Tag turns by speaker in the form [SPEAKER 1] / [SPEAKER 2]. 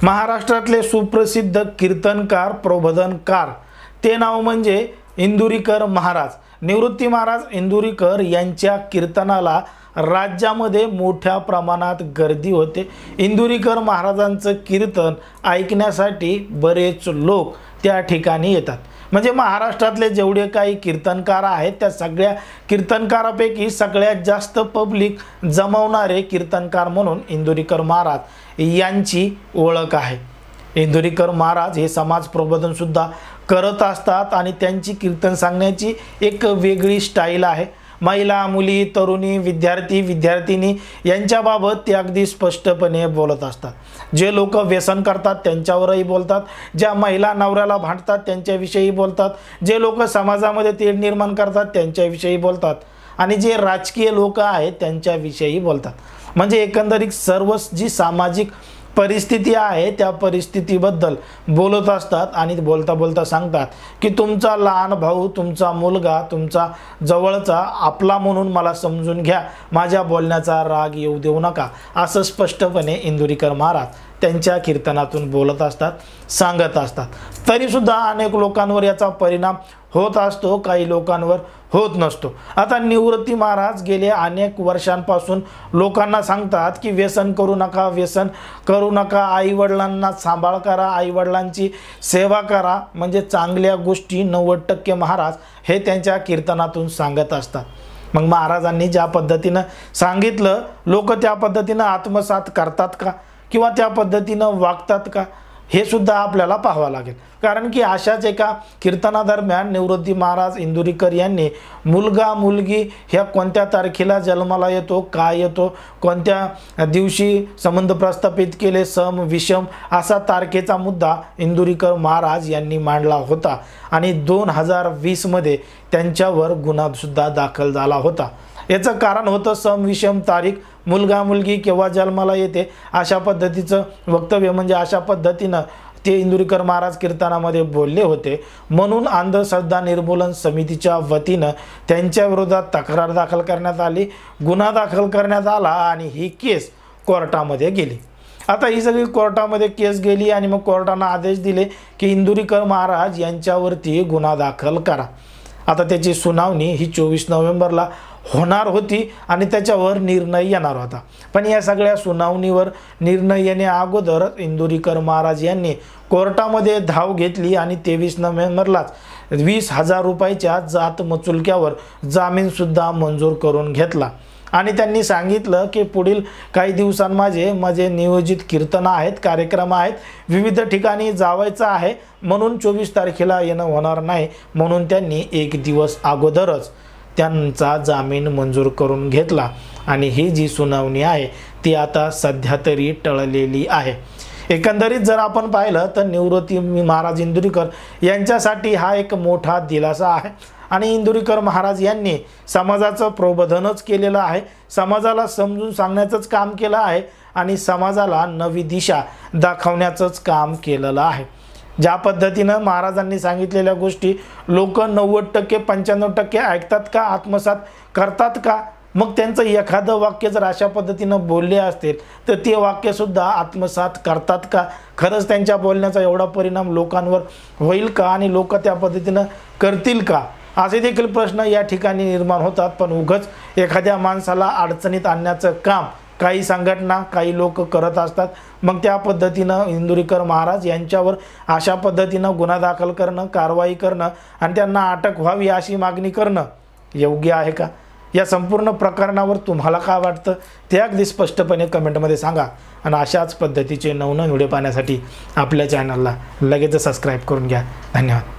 [SPEAKER 1] महाराष्ट्रातले सुप्रसिद्ध कीर्तनकार प्रबोधनकार ते नाव म्हणजे इंदुरीकर महाराज। निवृत्ती महाराज इंदुरीकर यांच्या कीर्तनाला राज्यामध्ये मोठ्या प्रमाणात गर्दी होते। इंदुरीकर महाराजांचं कीर्तन ऐकण्यासाठी बरेच लोक त्या ठिकाणी येतात। म्हणजे महाराष्ट्रातले जेवढे काही कीर्तनकार आहेत त्या सगळ्या कीर्तनकारापैकी सगळ्यात जास्त पब्लिक जमवणारे कीर्तनकार म्हणून इंदुरीकर महाराज यांची ओळख आहे। इंदुरीकर महाराज हे समाज प्रबोधन सुद्धा करत असतात आणि त्यांची कीर्तन सांगण्याची एक वेगळी स्टाईल आहे। महिला, मुली, तरुणी, विद्यार्थी, विद्यार्थिनी यांच्याबाबत ते अगदी स्पष्टपणे बोलत असतात। जे लोक व्यसन करतात त्यांच्यावरही बोलतात, ज्या महिला नवऱ्याला भांडतात त्यांच्याविषयी बोलतात, जे लोक समाजामध्ये तेढ निर्माण करतात त्यांच्याविषयी बोलतात आणि जे राजकीय लोक आहेत त्यांच्याविषयी बोलतात। म्हणजे एकंदरीत सर्व जी सामाजिक परिस्थिती आहे त्या परिस्थितीबद्दल बोलत असतात आणि बोलता बोलता सांगतात की तुमचा लहान भाऊ, तुमचा मुलगा, तुमचा जवळचा आपला म्हणून मला समजून घ्या, माझ्या बोलण्याचा राग येऊ देऊ नका, असं स्पष्टपणे इंदुरीकर महाराज त्यांच्या कीर्तनातून बोलत असतात, सांगत असतात। तरी सुद्धा अनेक लोकांवर याचा परिणाम होत असतो, काही लोकांवर होत नसतो। आता निवृत्ती महाराज गेले अनेक वर्षांपासून लोकांना सांगतात की व्यसन करू नका, व्यसन करू नका, आई-वडिलांना सांभाळ करा, आई-वडिलांची सेवा करा, म्हणजे चांगल्या गोष्टी 90% महाराज हे त्यांच्या कीर्तनातून सांगत असतात। मग महाराजांनी ज्या पद्धतीनं सांगितलं लोक त्या पद्धतीनं आत्मसात करतात का किंवा त्या पद्धतीनं वागतात का हे सुद्धा आपल्याला पाहावं लागेल। कारण की अशाच एका कीर्तनादरम्यान निवृत्ती महाराज इंदुरीकर यांनी मुलगा मुलगी ह्या कोणत्या तारखेला जन्माला येतो, काय येतो, कोणत्या दिवशी संबंध प्रस्थापित केले, सम विषम असा तारखेचा मुद्दा इंदुरीकर महाराज यांनी मांडला होता आणि 2020 मध्ये त्यांच्यावर गुन्हा सुद्धा दाखल झाला होता। याचं कारण होतं सम विषम तारीख, मुलगा मुलगी केव्हा जन्माला येते अशा पद्धतीचं वक्तव्य, म्हणजे अशा पद्धतीनं ते इंदुरीकर महाराज कीर्तनामध्ये बोलले होते। म्हणून अंधश्रद्धा निर्मूलन समितीच्या वतीनं त्यांच्या विरोधात तक्रार दाखल करण्यात आली, गुन्हा दाखल करण्यात आला आणि ही केस कोर्टामध्ये गेली। आता ही सगळी कोर्टामध्ये केस गेली आणि मग कोर्टाने आदेश दिले की इंदुरीकर महाराज यांच्यावरती गुन्हा दाखल करा। आता त्याची सुनावणी ही 24 नोव्हेंबरला होणार होती आणि त्याच्यावर निर्णय येणार होता। पण या सगळ्या सुनावणीवर निर्णय येण्या अगोदर इंदुरीकर महाराज यांनी कोर्टामध्ये धाव घेतली आणि 23 नोव्हेंबरलाच 20,000 रुपयाच्या जात मचुलक्यावर जामीन सुद्धा मंजूर करून घेतला आणि त्यांनी सांगितलं की पुढील काही दिवसांमध्ये माझे नियोजित कीर्तन आहेत, कार्यक्रम आहेत, विविध ठिकाणी जावायचं आहे, म्हणून 24 तारखेला येणं होणार नाही, म्हणून त्यांनी एक दिवस अगोदरच त्यांचा जामीन मंजूर करून घेतला आणि ही जी सुनावणी आहे ती आता सध्या तरी टळलेली आहे। एकंदरीत जर आपण पाहिलं तर निवृत्ती महाराज इंदुरीकर यांच्यासाठी हा एक मोठा दिलासा आहे आणि इंदुरीकर महाराज यांनी समाजाचं प्रबोधनच केलेलं आहे, समाजाला समजून सांगण्याचंच काम केलं आहे आणि समाजाला नवी दिशा दाखवण्याचंच काम केलेलं आहे। ज्या पद्धतीनं महाराजांनी सांगितलेल्या गोष्टी लोक 90% 95% ऐकतात का, आत्मसात करतात का? मग त्यांचं एखादं वाक्य जर अशा पद्धतीनं बोलले असतील तर ते वाक्य सुद्धा आत्मसात करतात का? खरंच त्यांच्या बोलण्याचा एवढा परिणाम लोकांवर होईल का आणि लोक त्या पद्धतीनं करतील का असे देखील प्रश्न या ठिकाणी निर्माण होतात। पण उगाच एखाद्या माणसाला अडचणीत आणण्याचं काम काही संघटना, काही लोक करत असतात। मग त्या पद्धतीनं इंदुरीकर महाराज यांच्यावर अशा पद्धतीनं गुन्हा दाखल करणं, कारवाई करणं आणि त्यांना अटक व्हावी अशी मागणी करणं योग्य आहे का? या संपूर्ण प्रकरणावर तुम्हाला काय वाटतं ते अगदी स्पष्टपणे कमेंटमध्ये सांगा आणि अशाच पद्धतीचे नवनवीन व्हिडिओ पाहण्यासाठी आपल्या चॅनलला लगेच सबस्क्राईब करून घ्या। धन्यवाद।